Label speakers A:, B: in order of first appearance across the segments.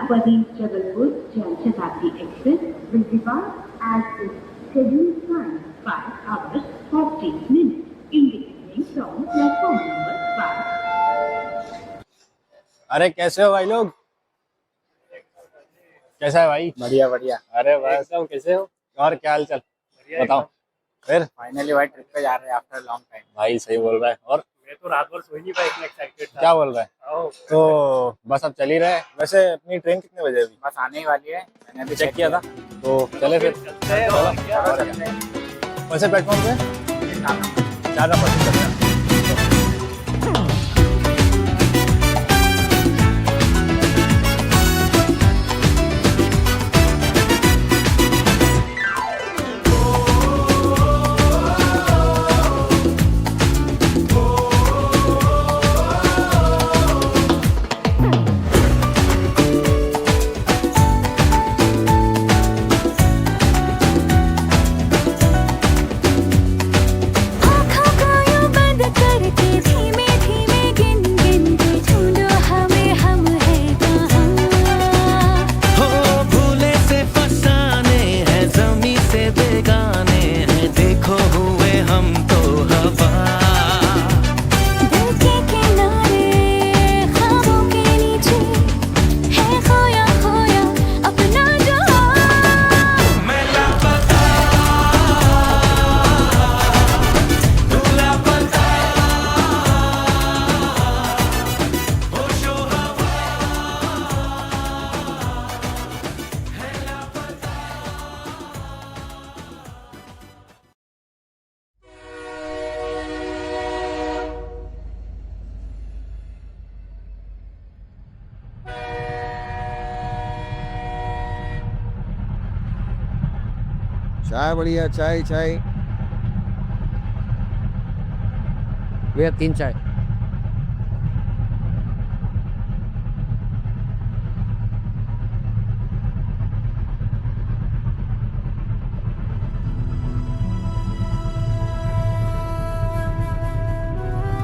A: Padi Jabalpur Jan Shatabdi Express will depart at its scheduled time 5 hours 40 minutes, indicating from platform number 5.
B: अरे कैसे हो भाई लोग? कैसा है भाई?
C: बढ़िया बढ़िया।
B: अरे बस
C: एकदम। कैसे हो?
B: और क्या हाल चाल बताओ। फिर
C: फाइनली भाई ट्रिप पे जा रहे हैं आफ्टर लॉन्ग टाइम।
B: भाई सही बोल रहा है। और
C: मैं तो रात भर सो ही नहीं पाया, इतना एक्साइटेड था।
B: क्या बोल रहा है? तो बस अब चल ही रहे हैं। वैसे अपनी ट्रेन कितने बजे अभी?
C: बस आने ही वाली है, मैंने अभी
B: चेक किया था। तो चले फिर
C: चलते हैं। और क्या?
B: कौन से प्लेटफॉर्म पे? 4 नंबर पे चलते हैं।
D: चाय बढ़िया, चाय चाय
C: भैया 3 चाय।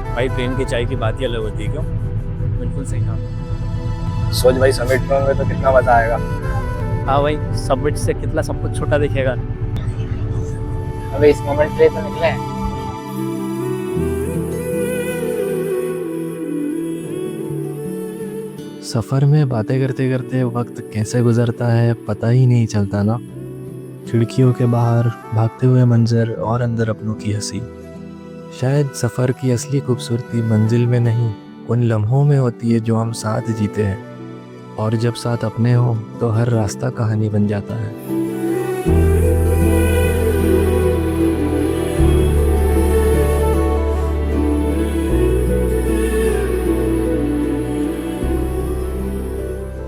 B: भाई ट्रेन की चाय की बात ही अलग होती है। क्यों?
C: बिल्कुल सही कहा।
B: सोच भाई समिट में होंगे तो कितना मजा आएगा।
C: हाँ भाई, सबमिट से कितना सब कुछ छोटा दिखेगा।
E: अबे इस मोमेंट के लिए तो निकले हैं।
F: सफ़र में बातें करते करते वक्त कैसे गुजरता है पता ही नहीं चलता ना। खिड़कियों के बाहर भागते हुए मंजर और अंदर अपनों की हंसी। शायद सफ़र की असली खूबसूरती मंजिल में नहीं, उन लम्हों में होती है जो हम साथ जीते हैं। और जब साथ अपने हो तो हर रास्ता कहानी बन जाता है।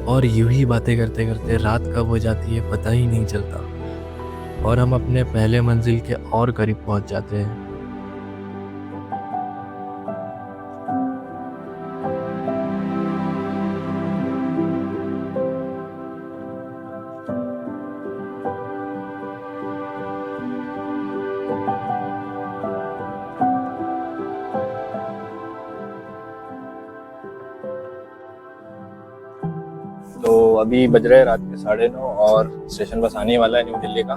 F: और यूं ही बातें करते करते रात कब हो जाती है पता ही नहीं चलता, और हम अपने पहले मंजिल के और करीब पहुंच जाते हैं।
B: तो अभी बज रहे हैं रात के 9:30 और स्टेशन बस आने वाला है न्यू दिल्ली का।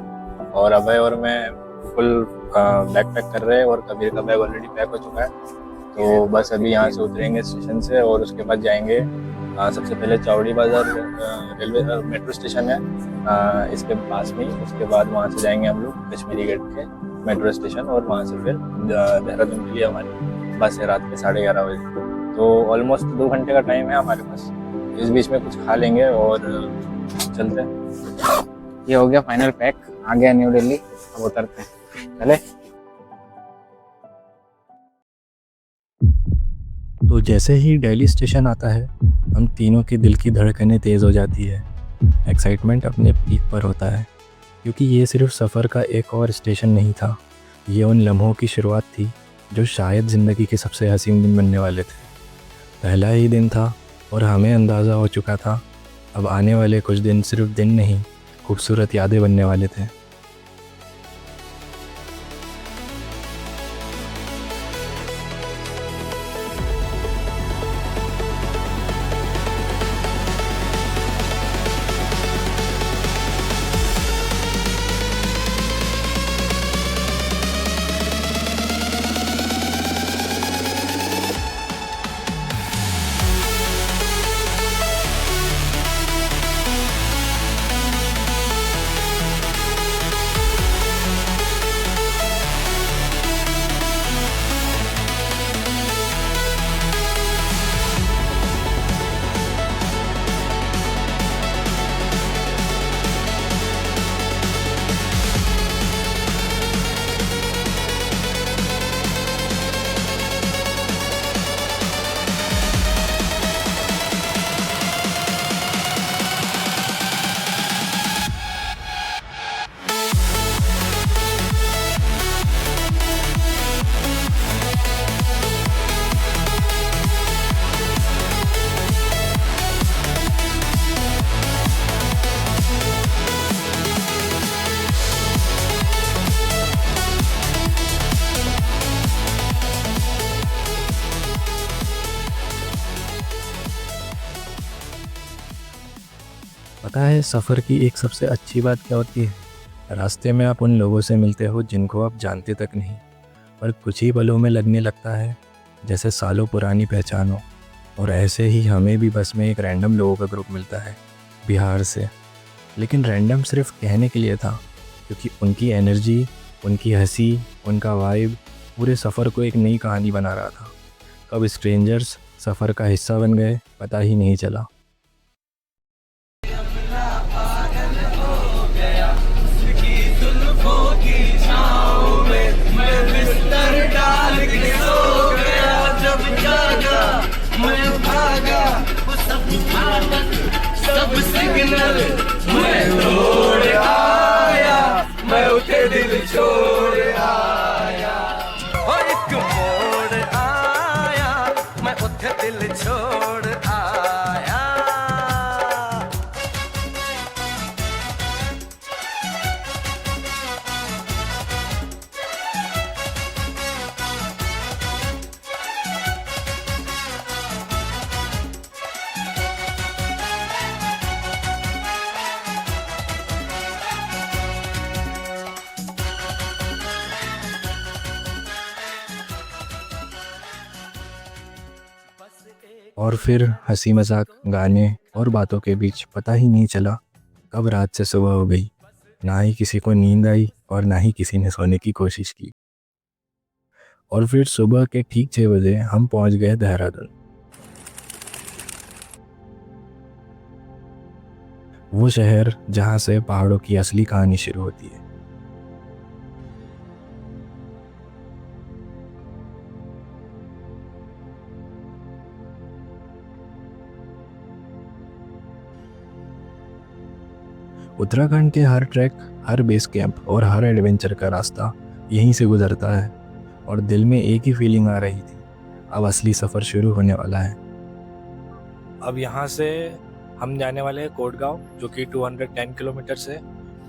B: और अभय और मैं फुल बैग पैक कर रहे हैं और कबीर का बैग ऑलरेडी पैक हो चुका है। तो बस अभी यहाँ से उतरेंगे स्टेशन से और उसके बाद जाएंगे सबसे पहले चौड़ी बाज़ार रेलवे मेट्रो स्टेशन है इसके पास में ही। उसके बाद वहाँ से जाएंगे हम लोग कश्मीरी गेट के मेट्रो स्टेशन और वहाँ से फिर देहरादून के लिए हमारी बस है रात के 11:30 बजे। तो ऑलमोस्ट 2 घंटे का टाइम है हमारे पास। इस बीच में कुछ खा लेंगे और चलते हैं।
E: ये हो गया फाइनल पैक, आ गया न्यू दिल्ली, अब उतरते हैं। चले।
F: तो जैसे ही दिल्ली स्टेशन आता है हम तीनों के दिल की धड़कनें तेज़ हो जाती है। एक्साइटमेंट अपने पीक पर होता है, क्योंकि ये सिर्फ सफ़र का एक और स्टेशन नहीं था, ये उन लम्हों की शुरुआत थी जो शायद ज़िंदगी के सबसे हसीन दिन बनने वाले थे। पहला ही दिन था और हमें अंदाज़ा हो चुका था अब आने वाले कुछ दिन सिर्फ दिन नहीं, खूबसूरत यादें बनने वाले थे। पता है सफ़र की एक सबसे अच्छी बात क्या होती है? रास्ते में आप उन लोगों से मिलते हो जिनको आप जानते तक नहीं, पर कुछ ही पलों में लगने लगता है जैसे सालों पुरानी पहचान हो। और ऐसे ही हमें भी बस में एक रैंडम लोगों का ग्रुप मिलता है बिहार से, लेकिन रैंडम सिर्फ कहने के लिए था, क्योंकि उनकी एनर्जी, उनकी हंसी, उनका वाइब पूरे सफ़र को एक नई कहानी बना रहा था। कब स्ट्रेंजर्स सफ़र का हिस्सा बन गए पता ही नहीं चला।
G: सब सिग्नल मैं तोड़ आया, मैं उठे दिल छोड़ आया, और एक मोड़ आया, मैं उठे दिल छोड़ आया।
F: और फिर हंसी मजाक, गाने और बातों के बीच पता ही नहीं चला कब रात से सुबह हो गई। ना ही किसी को नींद आई और ना ही किसी ने सोने की कोशिश की। और फिर सुबह के ठीक 6 बजे हम पहुंच गए देहरादून, वो शहर जहां से पहाड़ों की असली कहानी शुरू होती है। उत्तराखंड के हर ट्रैक, हर बेस कैंप और हर एडवेंचर का रास्ता यहीं से गुजरता है, और दिल में एक ही फीलिंग आ रही थी, अब असली सफ़र शुरू होने वाला है। अब यहाँ से हम जाने वाले हैं कोटगांव, जो कि 210 किलोमीटर से,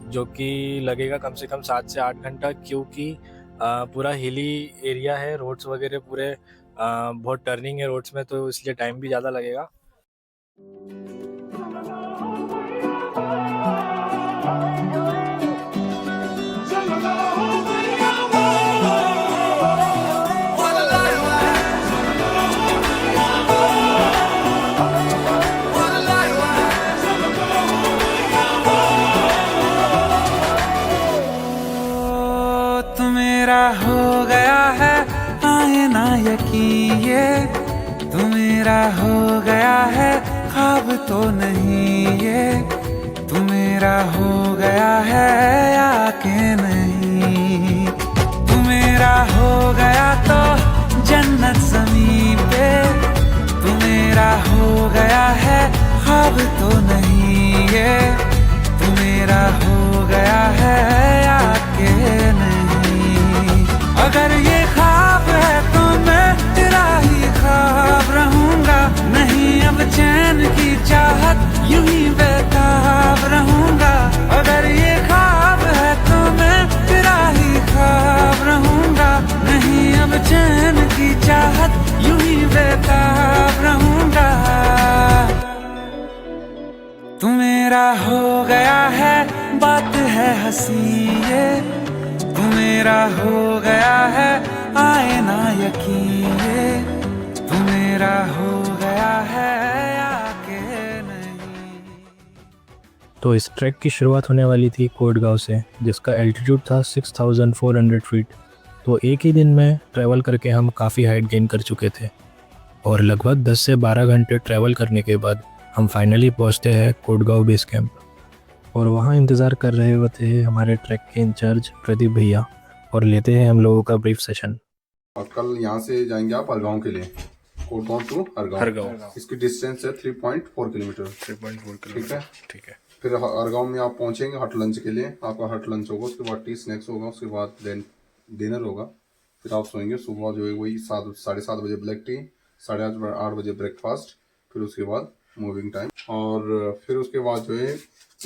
F: जो कि लगेगा कम से कम 7 से 8 घंटा, क्योंकि पूरा हिली एरिया है, रोड्स वगैरह पूरे बहुत टर्निंग है रोड्स में, तो इसलिए टाइम भी ज़्यादा लगेगा।
G: मेरा हो गया है आए ना यकीन, ये तू मेरा हो गया है ख्वाब तो नहीं, ये तू मेरा हो गया है या के नहीं। तू मेरा हो गया तो जन्नत ज़मीन पे, तू मेरा हो गया है ख्वाब तो नहीं, ये तू मेरा हो गया है या के नहीं। अगर ये ख्वाब है तो मैं तेरा ही ख्वाब रहूंगा, नहीं अब चैन की चाहत यूं ही बेताब रहूंगा। अगर ये ख्वाब है तो मैं तेरा ही ख्वाब रहूंगा, नहीं अब चैन की चाहत यूं ही बेताब रहूंगा। तू मेरा हो गया है बात है हंसी, ये तू मेरा हो गया है आए ना यकीन, ये तू मेरा हो गया है या के नहीं।
F: तो इस ट्रैक की शुरुआत होने वाली थी कोटगांव से, जिसका एल्टीट्यूड था 6400 फीट। तो एक ही दिन में ट्रैवल करके हम काफ़ी हाइट गेन कर चुके थे, और लगभग 10 से 12 घंटे ट्रैवल करने के बाद हम फाइनली पहुंचते हैं कोटगांव बेस कैंप। और वहाँ इंतज़ार कर रहे होते हैं हमारे ट्रैक के इंचार्ज प्रदीप भैया, और लेते हैं हम लोगों का ब्रीफ सेशन।
H: और कल यहाँ से जाएंगे आप हरगांव के लिए, कोटगांव टू हरगांव। इसकी डिस्टेंस है 3.4 किलोमीटर। 3.4 किलोमीटर, ठीक है। फिर हरगांव में आप पहुँचेंगे हट लंच के लिए, आपका हट लंच होगा, उसके बाद टी स्नैक्स होगा, उसके बाद देन डिनर होगा, फिर आप सोएंगे। सुबह जो है वही 7:30 बजे ब्लैक टी, 8:30 बजे ब्रेकफास्ट, फिर उसके बाद मूविंग टाइम। और फिर उसके बाद जो है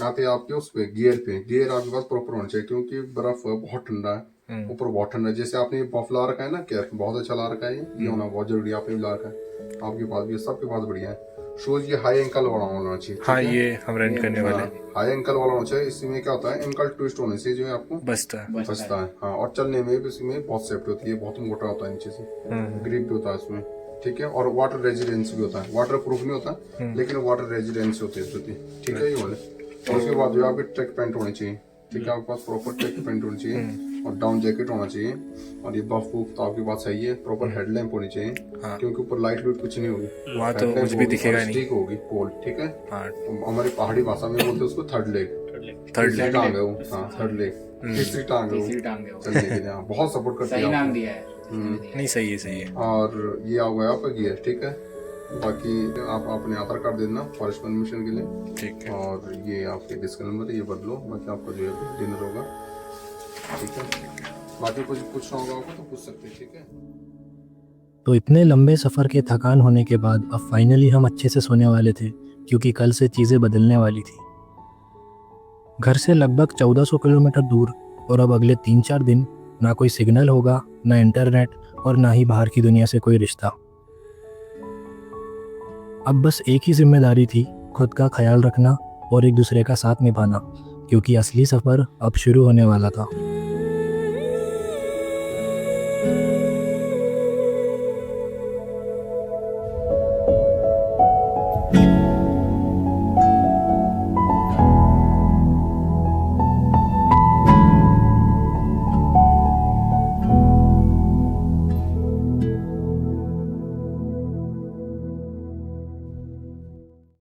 H: आते आपके उस पे गियर आपके पास प्रॉपर होना चाहिए, क्योंकि बर्फ बहुत ठंडा है, ऊपर बहुत ठंडा है। जैसे आपने बफ ला रखा है ना, केयर बहुत अच्छा ला रखा है, ये होना बहुत जरूरी है। आपने ला रखा है, आपके पास भी, सबके पास बढ़िया है। शूज ये हाई एंकल वाला होना चाहिए।
I: हाँ, ये हम रेंट करने वाले हैं।
H: हाई एंकल वाला होना चाहिए। इसमें क्या होता है, एंकल ट्विस्ट होने से जो है आपको
I: बसता
H: है। हाँ, और चलने में भी इसमें बहुत सेफ्टी होती है, बहुत मोटा होता है नीचे से, ग्रिप भी होता है इसमें, ठीक है। और वाटर रेजिडेंस भी होता है, वाटर प्रूफ नहीं होता लेकिन वाटर रेजिडेंस होती है, ठीक है ये वाले। और उसके बाद जो आपके ट्रैक पैंट होनी चाहिए, ठीक है, आपके पास प्रॉपर ट्रैक पैंट होनी चाहिए और डाउन जैकेट होना चाहिए। और ये बफ वूफ तो आपके पास सही है, प्रॉपर हेडलैम्प होनी चाहिए। हाँ। क्योंकि ऊपर लाइट लूट कुछ नहीं होगी,
I: वहाँ तो कुछ भी दिखेगा नहीं,
H: स्टिक होगी पोल, ठीक है।
I: हाँ।
H: तो हमारी पहाड़ी भाषा में बोलते हैं उसको थर्ड लेग टांग है वो। हाँ, थर्ड लेग, तीसरी टांग है वो चलने के लिए। बहुत सपोर्ट करती है,
I: नहीं सही है।
H: और ये आ गया आपका गियर, ठीक है। बाकी आप अपने आधार कार्ड देना फॉरेस्ट परमिशन के लिए,
I: ठीक है।
H: और ये आपके डिस्क नंबर ये बदलो, बाकी आपका जो है डिनर होगा, ठीक है। बाकी कुछ पूछना होगा आपको तो पूछ सकते हैं, ठीक है।
F: तो इतने लंबे सफ़र के थकान होने के बाद अब फाइनली हम अच्छे से सोने वाले थे, क्योंकि कल से चीज़ें बदलने वाली थी। घर से लगभग 1400 किलोमीटर दूर, और अब अगले 3-4 दिन ना कोई सिग्नल होगा, ना इंटरनेट, और ना ही बाहर की दुनिया से कोई रिश्ता। अब बस एक ही जिम्मेदारी थी, खुद का ख्याल रखना और एक दूसरे का साथ निभाना, क्योंकि असली सफ़र अब शुरू होने वाला था।